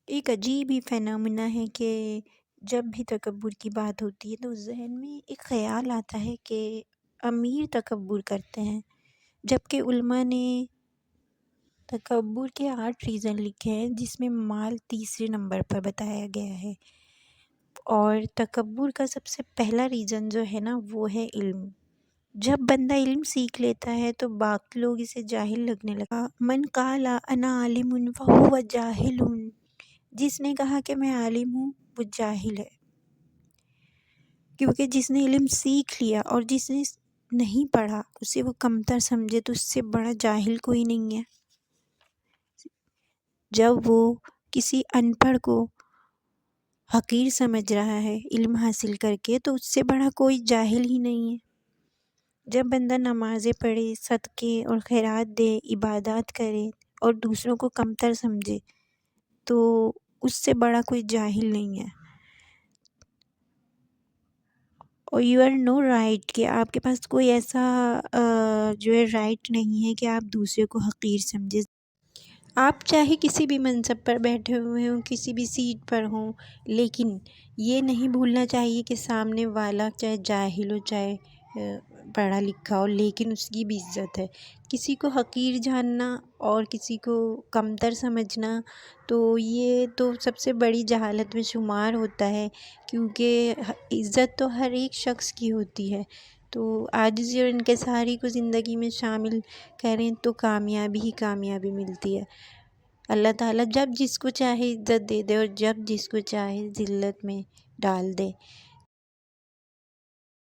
ایک عجیب ہی فینومینا ہے کہ جب بھی تکبر کی بات ہوتی ہے تو ذہن میں ایک خیال آتا ہے کہ امیر تکبر کرتے ہیں، جبکہ علماء نے تکبر کے 8 ریزن لکھے ہیں جس میں مال تیسرے نمبر پر بتایا گیا ہے۔ اور تکبر کا سب سے پہلا ریزن جو ہے نا وہ ہے علم۔ جب بندہ علم سیکھ لیتا ہے تو باقی لوگ اسے جاہل لگنے لگا۔ من قال انا عالم فہو جاہل، جس نے کہا کہ میں عالم ہوں وہ جاہل ہے، کیونکہ جس نے علم سیکھ لیا اور جس نے نہیں پڑھا اسے وہ کمتر سمجھے تو اس سے بڑا جاہل کوئی نہیں ہے۔ جب وہ کسی ان پڑھ کو حقیر سمجھ رہا ہے علم حاصل کر کے تو اس سے بڑا کوئی جاہل ہی نہیں ہے۔ جب بندہ نمازیں پڑھے، صدقے اور خیرات دے، عبادات کرے اور دوسروں کو کمتر سمجھے تو اس سے بڑا کوئی جاہل نہیں ہے۔ اور یو آر نو رائٹ، کہ آپ کے پاس کوئی ایسا جو ہے رائٹ نہیں ہے کہ آپ دوسرے کو حقیر سمجھے۔ آپ چاہے کسی بھی منصب پر بیٹھے ہوئے ہوں، کسی بھی سیٹ پر ہوں، لیکن یہ نہیں بھولنا چاہیے کہ سامنے والا چاہے جاہل ہو چاہے پڑھا لکھا ہو، لیکن اس کی بھی عزت ہے۔ کسی کو حقیر جاننا اور کسی کو کمتر سمجھنا تو یہ تو سب سے بڑی جہالت میں شمار ہوتا ہے، کیونکہ عزت تو ہر ایک شخص کی ہوتی ہے۔ تو عاجزی اور انکساری کو زندگی میں شامل کریں تو کامیابی ہی کامیابی ملتی ہے۔ اللہ تعالیٰ جب جس کو چاہے عزت دے دے اور جب جس کو چاہے ذلت میں ڈال دے۔